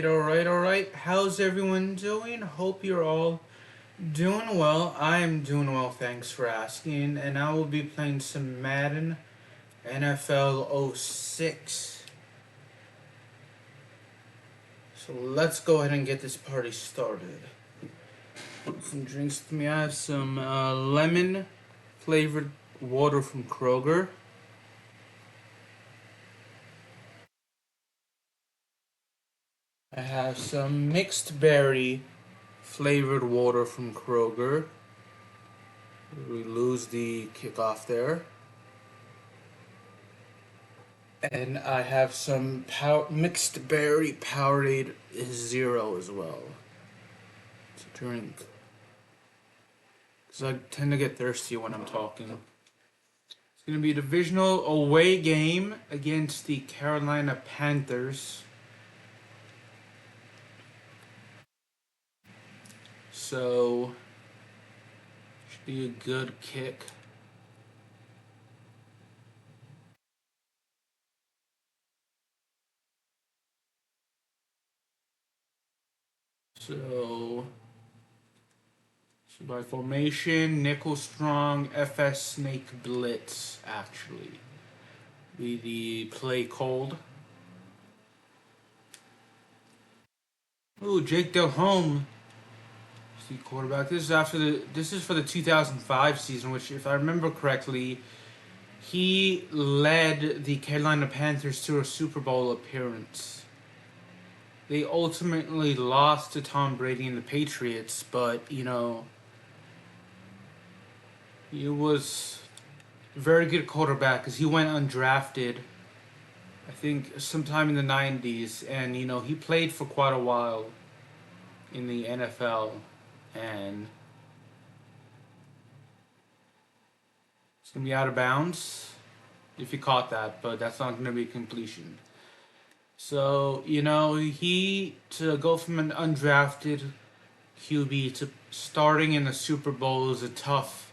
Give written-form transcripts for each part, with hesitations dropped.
Alright. How's everyone doing? Hope you're all doing well. I am doing well, thanks for asking. And I will be playing some Madden NFL '06. So let's go ahead and get this party started. Some drinks with me. I have some lemon flavored water from Kroger. I have some mixed berry flavored water from Kroger. We lose the kickoff there. And I have some mixed berry Powerade Zero as well to drink. Because I tend to get thirsty when I'm talking. It's going to be a divisional away game against the Carolina Panthers. So, should be a good kick. So by formation, nickel strong, FS snake blitz, actually. Be the play cold. Ooh, Jake Delhomme. The quarterback. This is for the 2005 season, which, if I remember correctly, he led the Carolina Panthers to a Super Bowl appearance. They ultimately lost to Tom Brady and the Patriots, but he was a very good quarterback because he went undrafted. I think sometime in the 90s, and he played for quite a while in the NFL, and it's going to be out of bounds if you caught that, but that's not going to be completion. So, to go from an undrafted QB to starting in the Super Bowl is a tough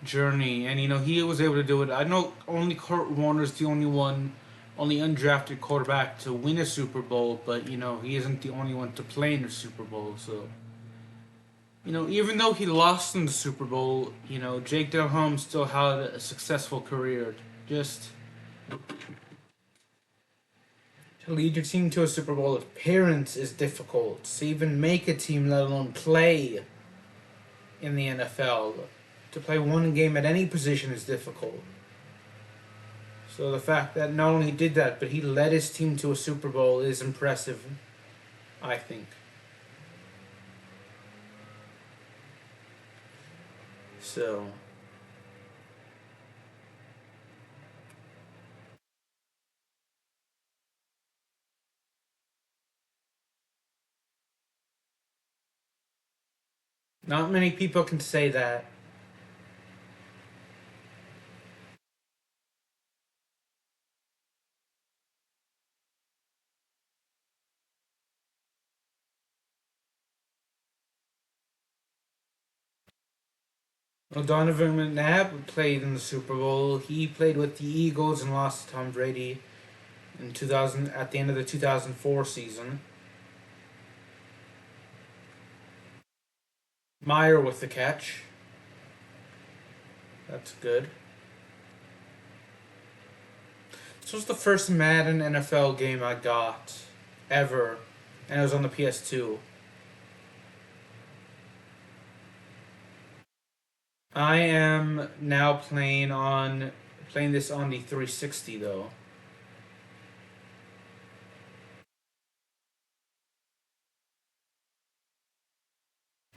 journey. And, he was able to do it. I know only Kurt Warner's the only undrafted quarterback to win a Super Bowl, but, he isn't the only one to play in the Super Bowl, so... even though he lost in the Super Bowl, Jake Delhomme still had a successful career. Just to lead your team to a Super Bowl appearance is difficult. To even make a team, let alone play in the NFL, to play one game at any position is difficult. So the fact that not only he did that, but he led his team to a Super Bowl is impressive, I think. So, not many people can say that. Well, Donovan McNabb played in the Super Bowl. He played with the Eagles and lost to Tom Brady in 2000 at the end of the 2004 season. Meyer with the catch. That's good. This was the first Madden NFL game I got ever, and it was on the PS2. I am now playing this on the 360 though.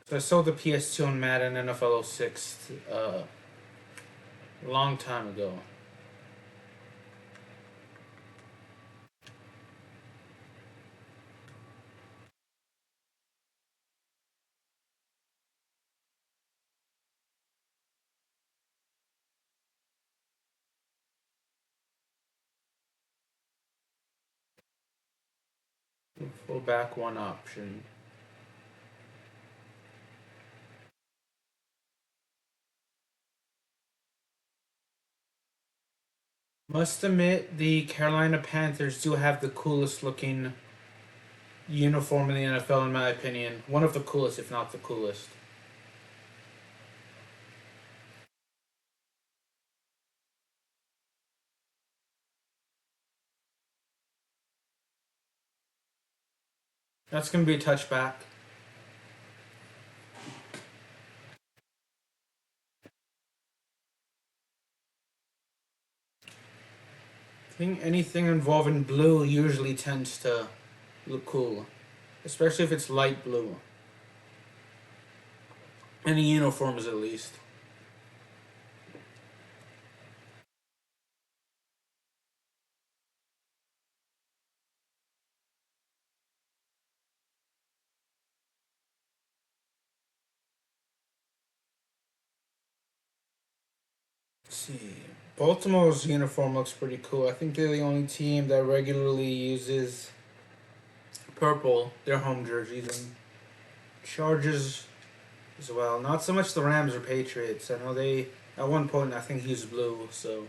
So I sold the PS2 on Madden NFL '06 a long time ago. Full back one option. Must admit, the Carolina Panthers do have the coolest looking uniform in the NFL, in my opinion. One of the coolest, if not the coolest. That's going to be a touchback. I think anything involving blue usually tends to look cool, especially if it's light blue. Any uniforms, at least. Let's see. Baltimore's uniform looks pretty cool. I think they're the only team that regularly uses purple, their home jerseys, and Chargers as well. Not so much the Rams or Patriots. I know they, at one point, I think used blue, so.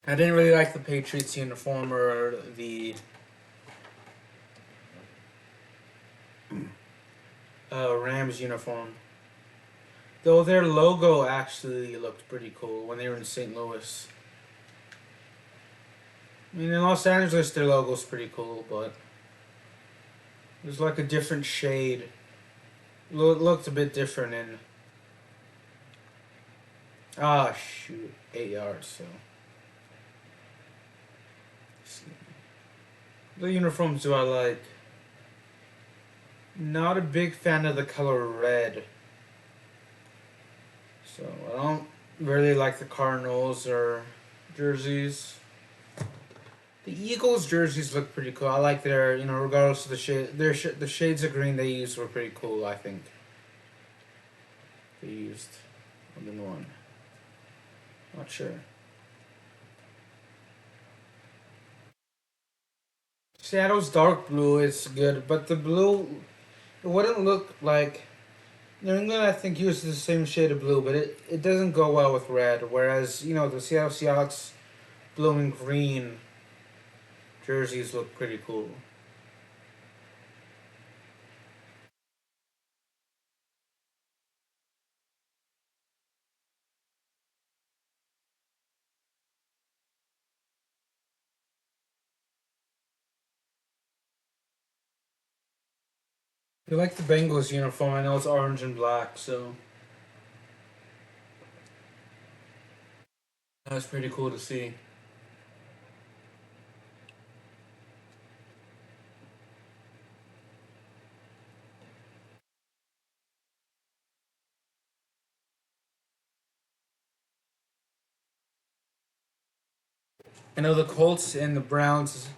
I didn't really like the Patriots uniform or the Rams uniform. Though their logo actually looked pretty cool when they were in St. Louis. I mean, in Los Angeles, their logo's pretty cool, but it was like a different shade. It looked a bit different in. Ah, shoot. 8 yards, so. The uniforms do I like? Not a big fan of the color red. So, I don't really like the Cardinals or jerseys. The Eagles jerseys look pretty cool. I like their, regardless of the shade, the shades of green they used were pretty cool. I think they used more than one. Not sure. Seattle's dark blue is good, but the blue it wouldn't look like New England. I think uses the same shade of blue, but it doesn't go well with red. Whereas the Seattle Seahawks blue and green jerseys look pretty cool. You like the Bengals uniform? I know it's orange and black, so that's pretty cool to see. I know the Colts and the Browns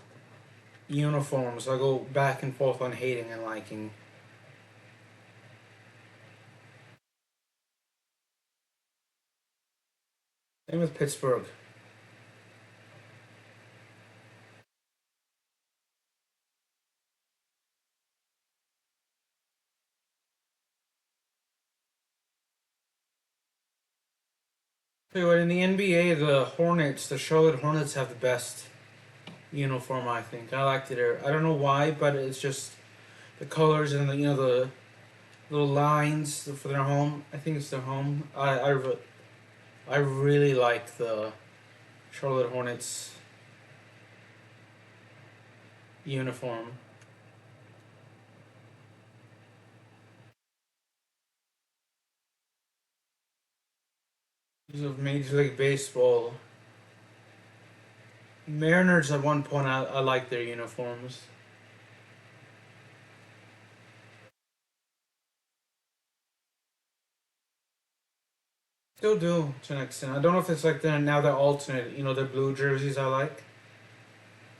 uniforms. I go back and forth on hating and liking. Same with Pittsburgh. Tell you what, in the NBA, the Hornets, the Charlotte Hornets, have the best uniform. I think I liked it. I don't know why, but it's just the colors and the little lines for their home. I think it's their home. I really like the Charlotte Hornets uniform. Because of Major League Baseball, Mariners at one point I liked their uniforms. Still do to an extent. I don't know if it's like they're alternate. Their blue jerseys I like,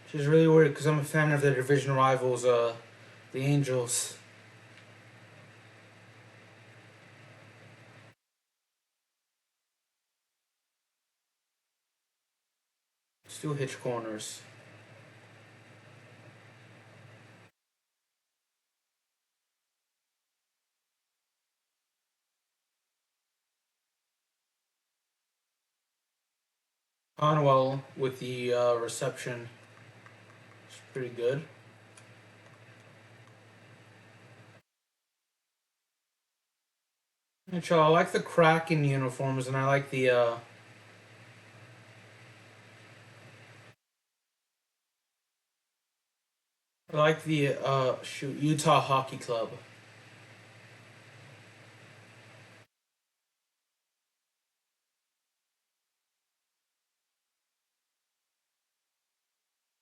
which is really weird because I'm a fan of their division rivals, the Angels. Still hitch corners. Conwell with the reception. It's pretty good. Actually, I like the Kraken uniforms, and I like the Utah Hockey Club.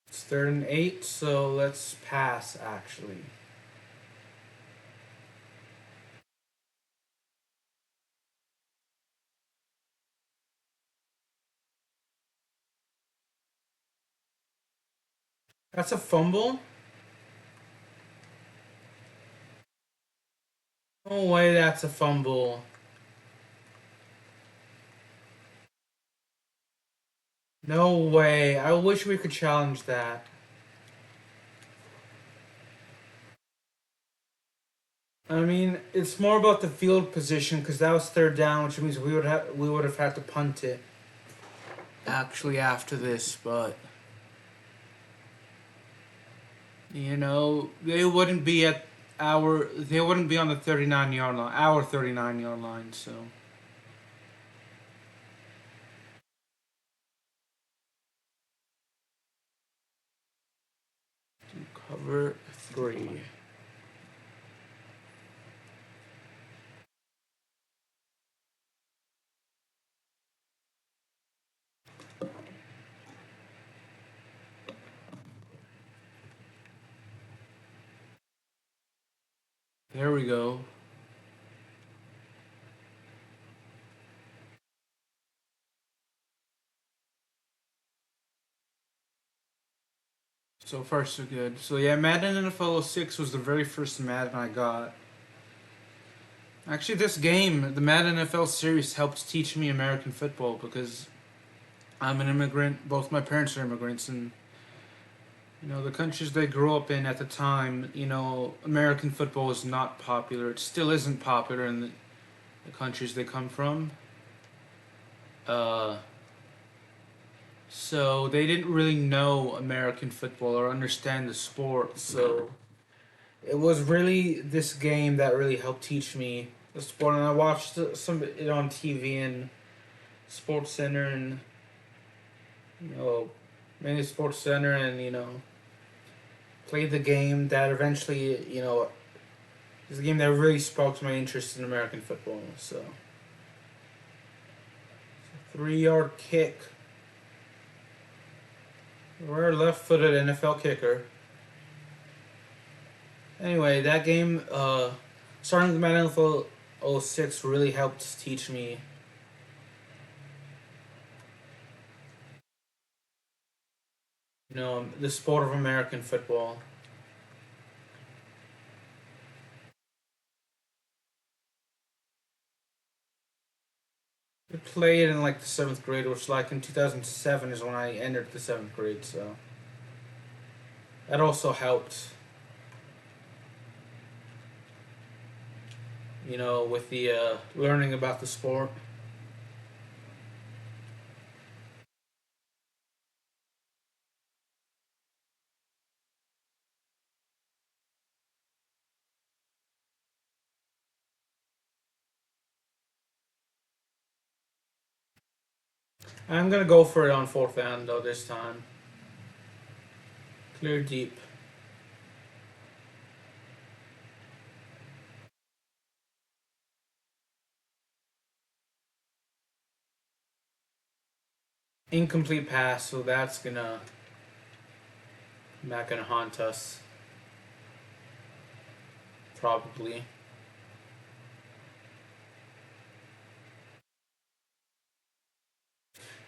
It's 3rd and 8, so let's pass. Actually, that's a fumble. No way, that's a fumble. No way. I wish we could challenge that. I mean, it's more about the field position because that was 3rd down, which means we would have had to punt it. Actually, after this, but they wouldn't be on the 39-yard line, our 39-yard line. So cover 3. There we go. So far, so good. So yeah, Madden NFL 06 was the very first Madden I got. Actually, this game, the Madden NFL series, helped teach me American football because I'm an immigrant. Both my parents are immigrants, and the countries they grew up in at the time, American football was not popular. It still isn't popular in the countries they come from. Uh, so they didn't really know American football or understand the sport. So it was really this game that really helped teach me the sport, and I watched some it on TV and Sports Center and you know, mainly Sports Center, and played the game that eventually is a game that really sparked my interest in American football. So 3-yard kick. We're a left-footed NFL kicker. Anyway, that game, starting with Madden NFL 06 really helped teach me the sport of American football. I played in like the 7th grade, which like in 2007 is when I entered the 7th grade. So that also helped. With the learning about the sport. I'm gonna go for it on 4th down though this time. Clear deep. Incomplete pass, so that's gonna not gonna haunt us. Probably.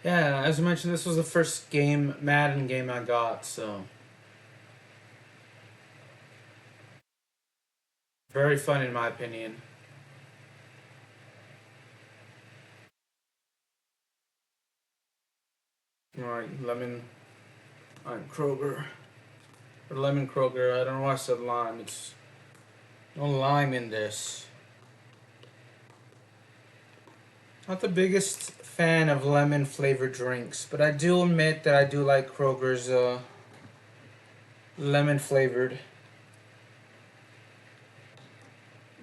Yeah, as I mentioned, this was the first Madden game I got, so very fun in my opinion. Alright, Kroger. Or Lemon Kroger, I don't know why I said lime. It's no lime in this. Not the biggest fan of lemon flavored drinks, but I do admit that I do like Kroger's lemon flavored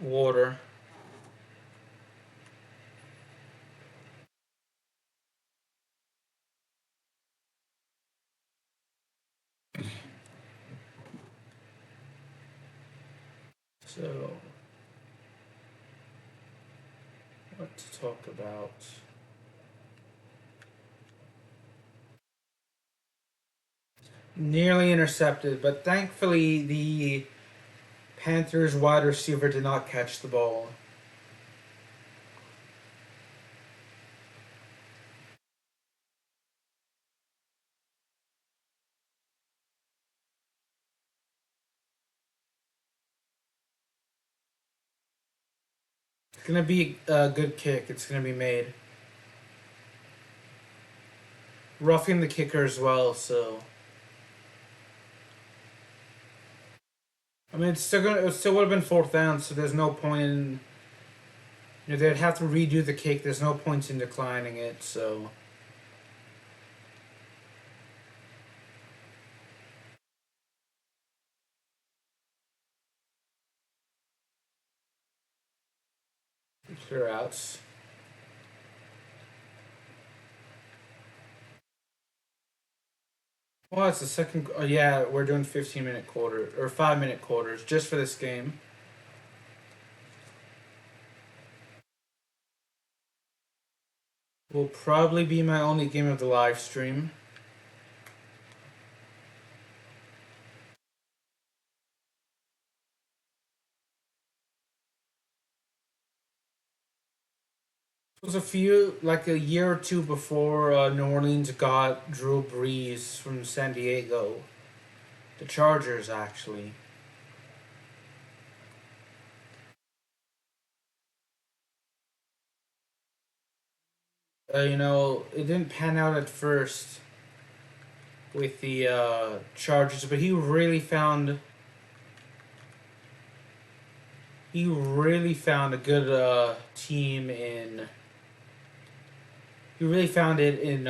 water. So, what to talk about? Nearly intercepted, but thankfully the Panthers wide receiver did not catch the ball. It's gonna be a good kick. It's gonna be made. Roughing the kicker as well, so I mean it still would have been fourth down, so there's no point in they'd have to redo the kick. There's no point in declining it, so clear outs. Well, it's the second. Oh, yeah, we're doing 15-minute quarter or 5-minute quarters just for this game. Will probably be my only game of the live stream. It was like a year or two before New Orleans got Drew Brees from San Diego. The Chargers, actually. It didn't pan out at first with the Chargers, but he really found a good team in. He really found it in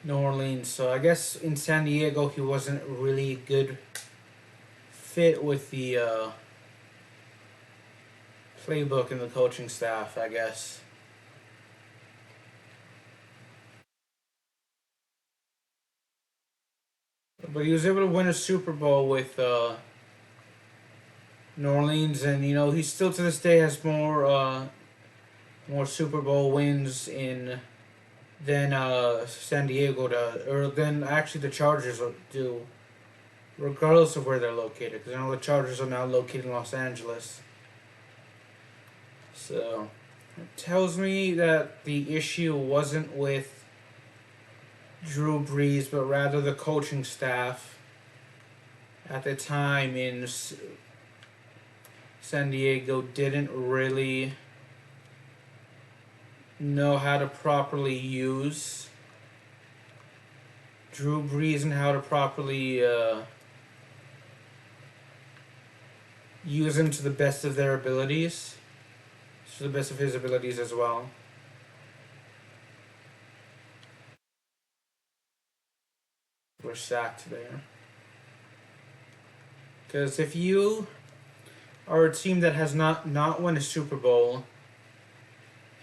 New Orleans. So I guess in San Diego he wasn't really a good fit with the playbook and the coaching staff, I guess. But he was able to win a Super Bowl with New Orleans, and he still to this day has more Super Bowl wins in than San Diego or than actually the Chargers do, regardless of where they're located. Because I know the Chargers are now located in Los Angeles. So it tells me that the issue wasn't with Drew Brees, but rather the coaching staff at the time in San Diego didn't really know how to properly use Drew Brees and how to properly use him to the best of their abilities, to the best of his abilities as well. We're sacked there. Because if you are a team that has not won a Super Bowl,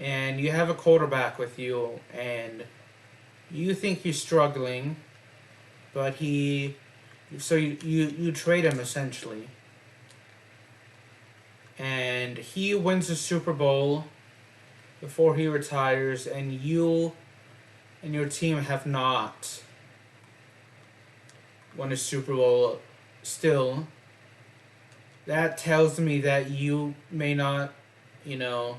and you have a quarterback with you, and you think he's struggling, but you trade him essentially, and he wins a Super Bowl before he retires, and you and your team have not won a Super Bowl still. That tells me that you may not, you know,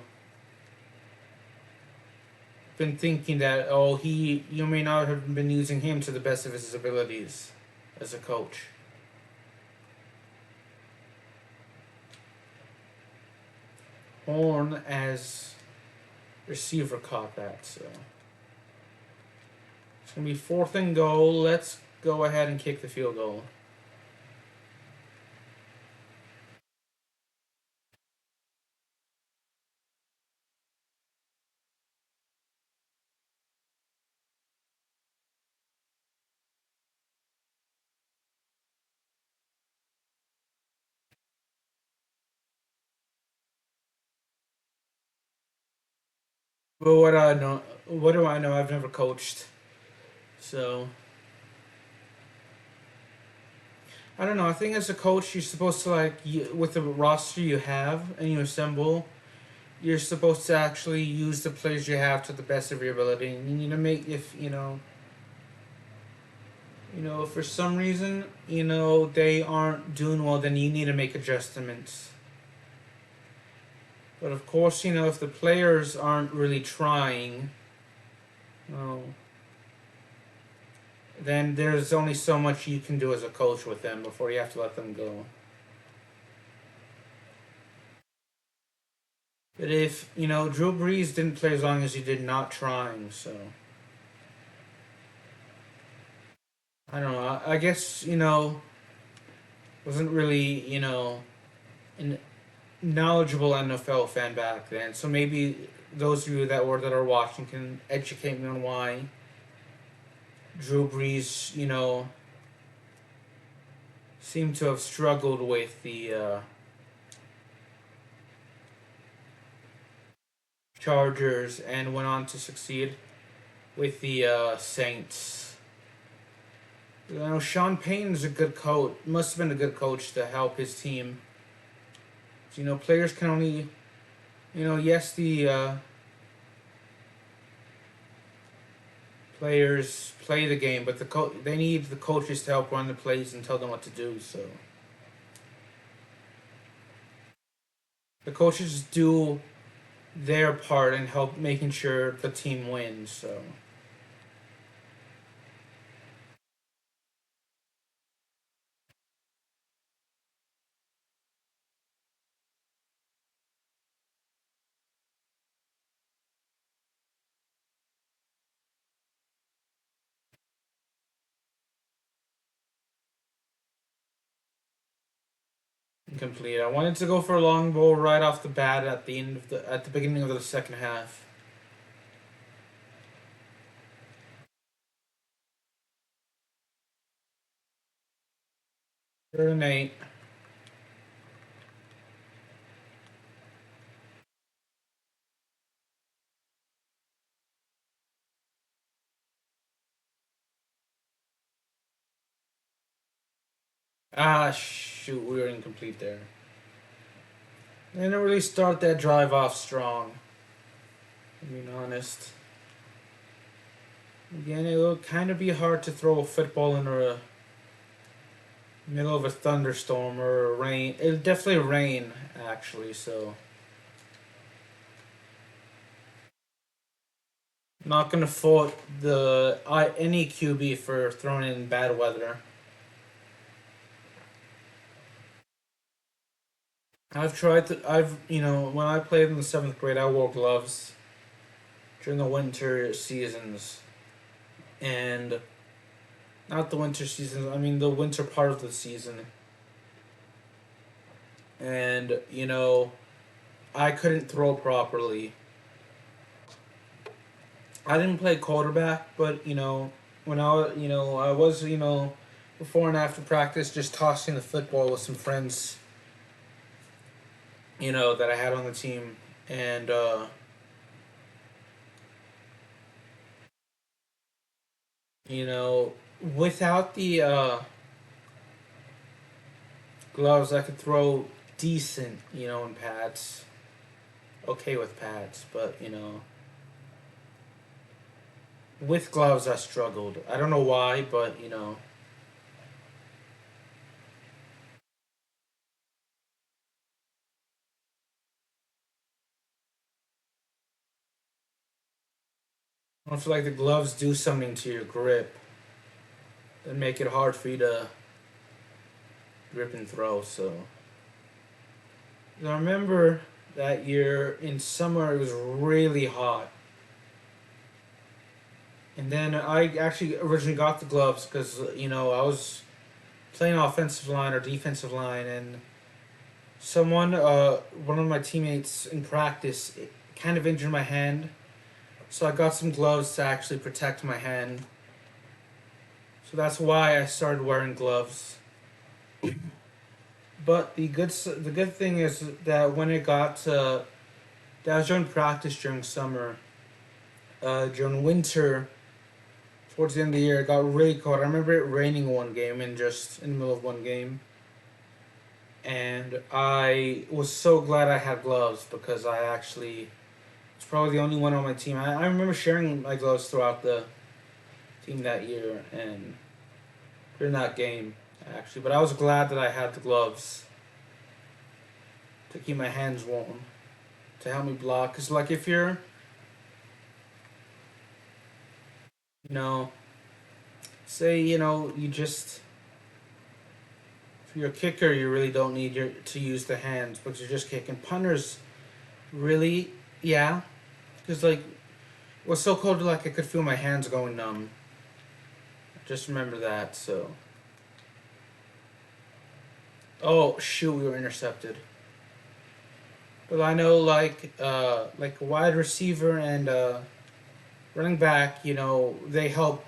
been thinking that you may not have been using him to the best of his abilities as a coach. Horn as receiver caught that, so it's gonna be fourth and goal. Let's go ahead and kick the field goal. But what I know, what do I know? I've never coached, so I don't know. I think as a coach, you're supposed to with the roster you have and you assemble, you're supposed to actually use the players you have to the best of your ability. And you need to make if if for some reason they aren't doing well, then you need to make adjustments. But of course, if the players aren't really trying, well, then there's only so much you can do as a coach with them before you have to let them go. But if Drew Brees didn't play as long as he did not trying, so I don't know. I guess wasn't really an knowledgeable NFL fan back then. So maybe those of you that are watching can educate me on why Drew Brees seemed to have struggled with the Chargers and went on to succeed with the Saints. Sean Payton's a good coach. Must have been a good coach to help his team. Players can only, yes, the players play the game, but they need the coaches to help run the plays and tell them what to do. So the coaches do their part and help making sure the team wins. So incomplete. I wanted to go for a long ball right off the bat at the beginning of the second half. 3rd and 8. Ah, shoot, we were incomplete there. They didn't really start that drive off strong. Being honest. Again, it will kind of be hard to throw a football in a middle of a thunderstorm or rain. It'll definitely rain, actually, so. Not gonna fault any QB for throwing in bad weather. When I played in the 7th grade, I wore gloves during the winter seasons. And not the winter season, I mean the winter part of the season. And, I couldn't throw properly. I didn't play quarterback, but, when I was, before and after practice, just tossing the football with some friends, that I had on the team. And, without the gloves, I could throw decent, in pads. Okay with pads, but, with gloves, I struggled. I don't know why, but, I don't feel like the gloves do something to your grip that make it hard for you to grip and throw. So I remember that year in summer it was really hot, and then I actually originally got the gloves because I was playing offensive line or defensive line, and one of my teammates in practice, kind of injured my hand, so I got some gloves to actually protect my hand. So that's why I started wearing gloves. But the good thing is that when it got to that was during practice during summer, during winter, towards the end of the year, it got really cold. I remember it raining one game and just in the middle of one game. And I was so glad I had gloves because I actually was probably the only one on my team. I remember sharing my gloves throughout the team that year and during that game, actually. But I was glad that I had the gloves to keep my hands warm, to help me block. Because, like, if you're, you know, say, you just, if you're a kicker, you really don't need to use the hands because you're just kicking. Punters, really, yeah. Because, like, it was so cold, like, I could feel my hands going numb. Just remember that, so. Oh, shoot, we were intercepted. But I know, like a wide receiver and running back, they help.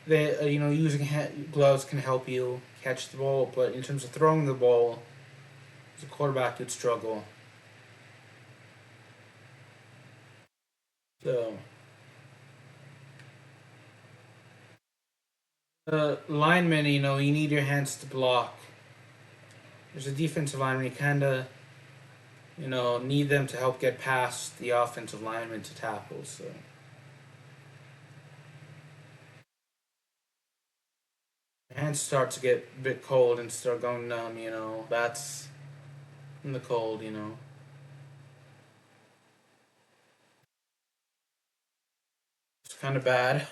Using gloves can help you catch the ball, but in terms of throwing the ball, as a quarterback, you'd struggle. So, linemen, you need your hands to block. There's a defensive lineman, you kind of, need them to help get past the offensive lineman to tackle. So, your hands start to get a bit cold and start going numb. That's in the cold. It's kind of bad.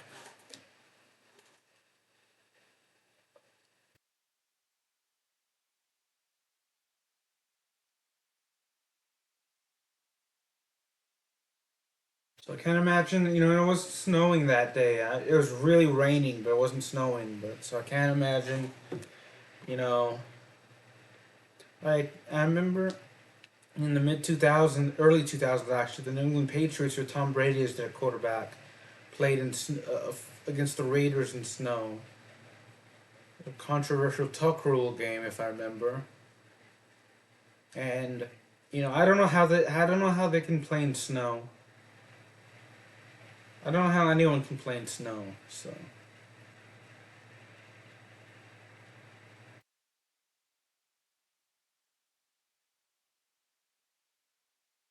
So I can't imagine, it was snowing that day. It was really raining, but it wasn't snowing. But so I can't imagine, you know, like I remember in the mid 2000s, early 2000s actually, the New England Patriots with Tom Brady as their quarterback played against the Raiders in snow. A controversial tuck rule game, if I remember. And I don't know how they can play in snow. I don't know how anyone can play in snow. So.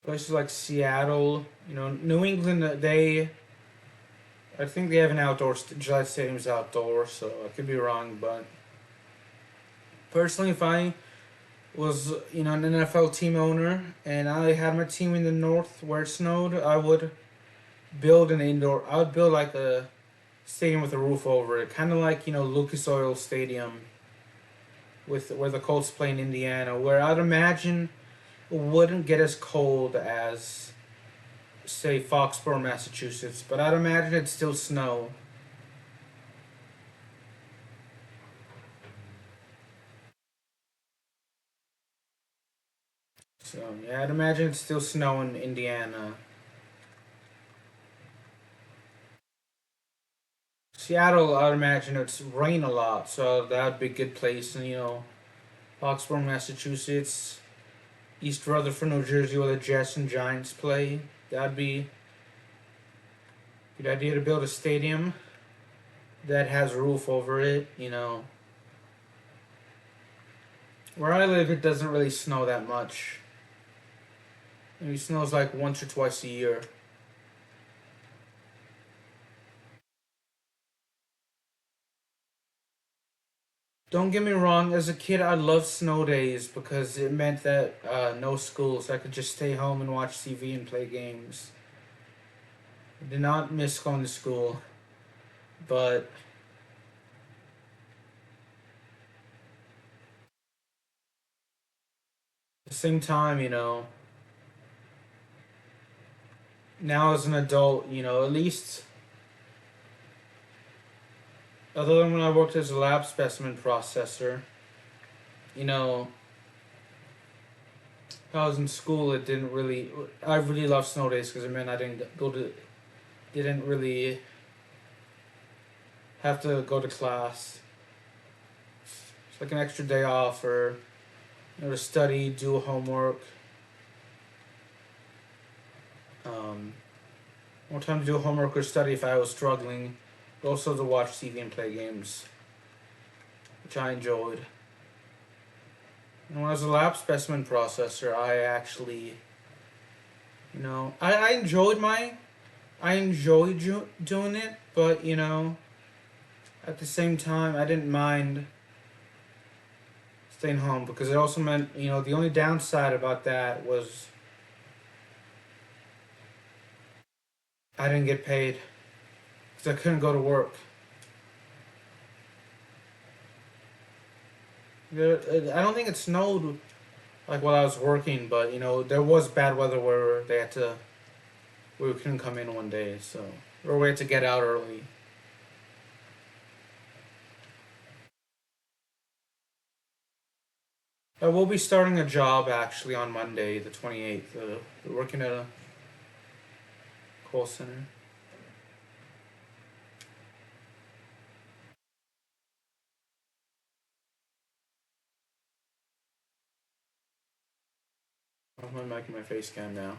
Places like Seattle, New England, I think they have an Gillette Stadium's outdoor, so I could be wrong, but personally, if I was, an NFL team owner and I had my team in the north where it snowed, I would build like a stadium with a roof over it, kind of like, Lucas Oil Stadium with where the Colts play in Indiana, where I'd imagine it wouldn't get as cold as say Foxborough, Massachusetts, but I'd imagine it'd still snow. So yeah, I'd imagine it'd still snow in Indiana. Seattle, I'd imagine it's rain a lot, so that'd be a good place. And Foxborough, Massachusetts, East Rutherford, New Jersey, where the Jets and Giants play. That'd be a good idea to build a stadium that has a roof over it. Where I live, it doesn't really snow that much. Maybe it snows like once or twice a year. Don't get me wrong, as a kid, I loved snow days because it meant that no school, so I could just stay home and watch TV and play games. I did not miss going to school, but at the same time, now as an adult, at least, other than when I worked as a lab specimen processor, you know, if I was in school, it didn't really. I really loved snow days because it meant I didn't really have to go to class. It's like an extra day off, or to study, do homework. Um, More time to do homework or study if I was struggling. But also to watch TV and play games, which I enjoyed. And when I was a lab specimen processor, I actually, I enjoyed doing it, but at the same time, I didn't mind staying home because it also meant, the only downside about that was I didn't get paid because I couldn't go to work. I don't think it snowed like while I was working, but there was bad weather where we couldn't come in one day, or we had to get out early. I will be starting a job actually on Monday, the 28th. Working at a call center. Off my mic and my face cam now.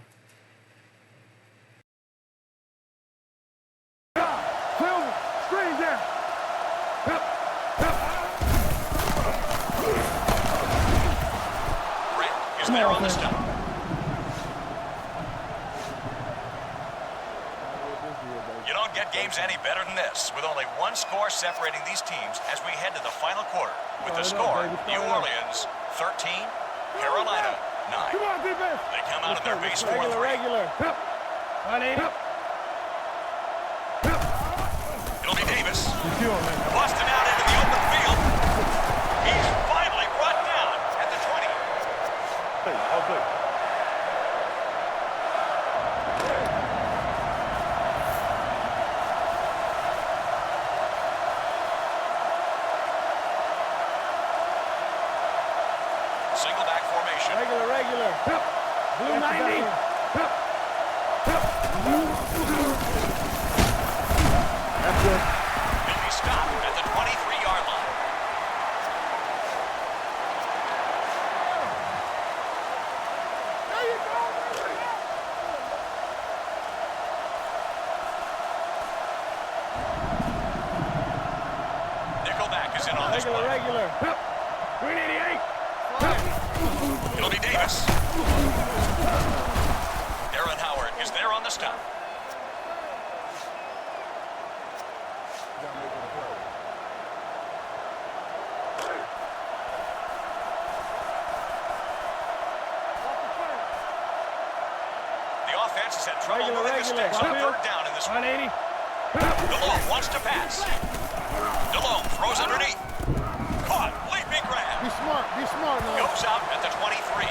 Screen down. Brett is there on the stop. You don't get games any better than this, with only one score separating these teams as we head to the final quarter. With the score, New Orleans 13, Carolina 9. Come on, defense. They come out of their base 4-3. Regular. It'll be Davis. Busting out into the open field. He's finally brought down at the 20. Single back formation. Regular. Blue 90. That's good. He'll be stopped at the 23-yard line. There you go. Nickelback is in on this play. Regular. 388. It'll be Davis. Aaron Howard is there on the stop. The offense has had trouble moving the sticks on third down in this one. 180. DeLome wants to pass. DeLome throws underneath. Caught. Leaping grab. Be smart now. Goes out at the 23.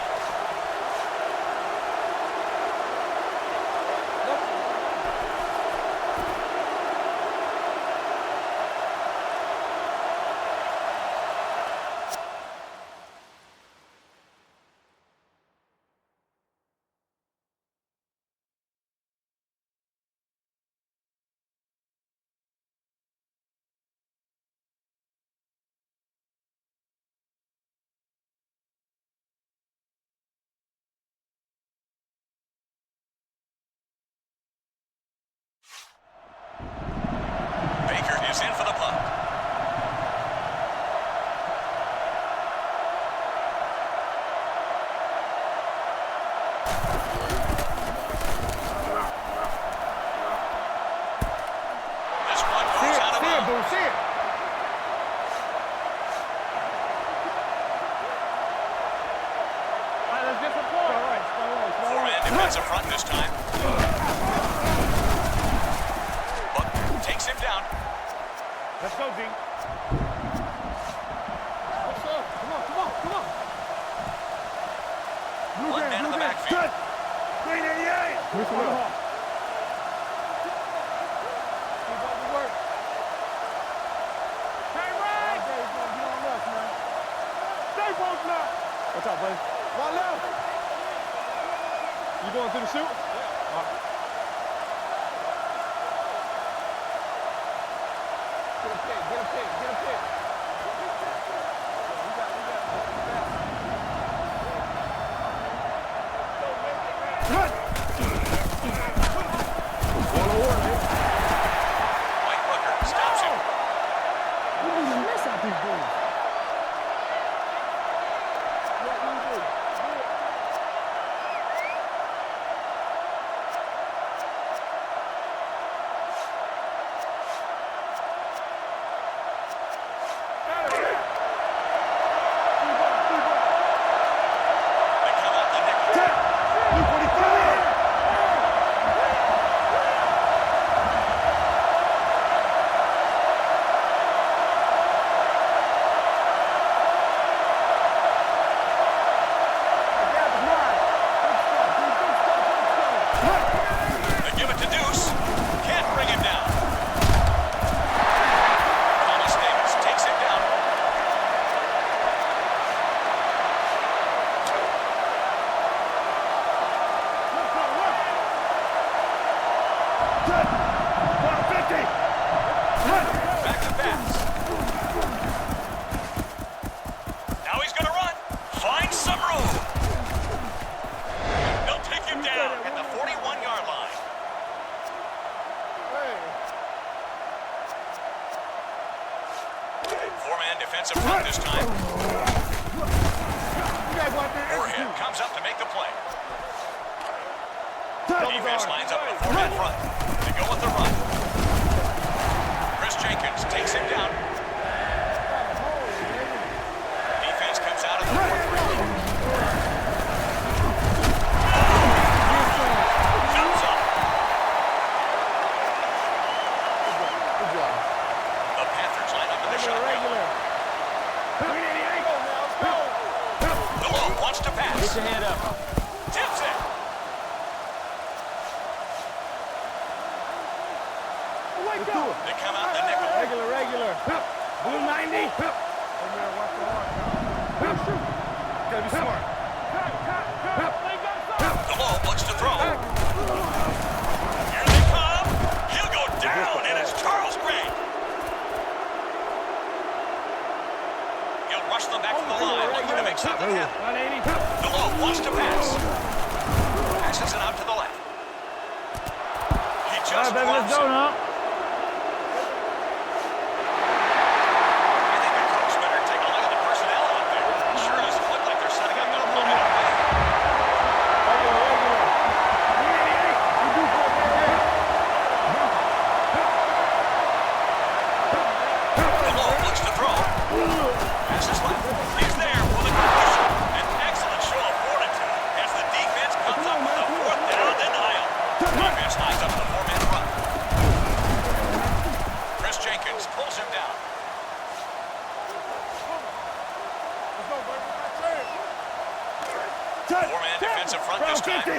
Baker is in for the punt. This one goes out of bounds. See it. All right, let's get some points. All right. Four-man defensive front this time. Buck takes him down. Let's go, D. Let's go. Come on. One man in the backfield. 388. Listen up. Keep up the work. Hey, Ray. Get on us, man. Stay close now. What's up, buddy? One left. You going through the chute? Yeah. All right. Get a pick. this time. You guys want that? Moorhead comes up to make the play. Defense lines up in a four-man front. They go with the run. Chris Jenkins takes him down. Defense comes out of the 4-3. Jumps up. The Panthers line up in the shotgun. DeLoach wants to pass. Get your hand up. Tips it. Wake up. They come out in the nickel. Regular. Blue 90. Hey, man, watch the heart now. Shoot. Gotta be smart. DeLoach looks to throw. Here they come. He'll go down, and it's Charles Gray. He'll rush them back from the line, looking to make something happen. 180. DeLoach wants to pass. Passes it out to the left. He just All right, baby, let's drops go it. now. I think the coach better take a look at the personnel out there. Sure doesn't look like they're setting up their opponent. DeLoach looks to throw. Passes left. He's there for the completion. An excellent show of fortitude as the defense comes up with a fourth down denial. Defense lines up in the four-man front. Chris Jenkins pulls him down. Four-man defensive front this time. Left. D.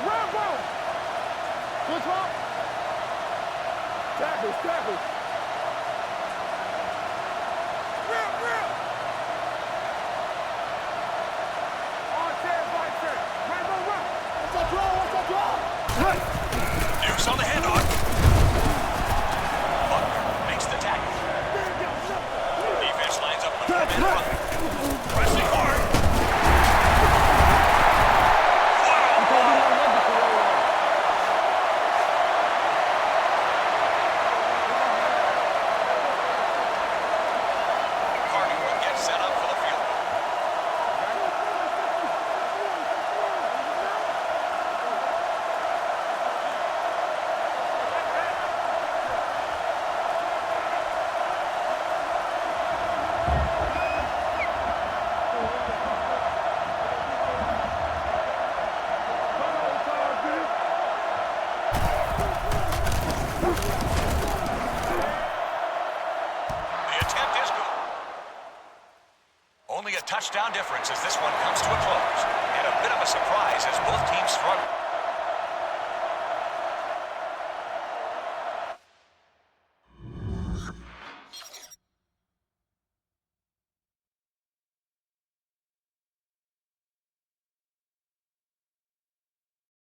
Rambo. Switch up. Tackles. Real. On 10, right there. Rambo, run. What's that draw? Run. Dukes on the handoff. Buckner makes the tackle. Defense lines up in the four-man front. Pressing hard. Carter will get set up for the field goal. The attempt is good. Only a touchdown difference as this one comes to a close. And a bit of a surprise as both teams struggle.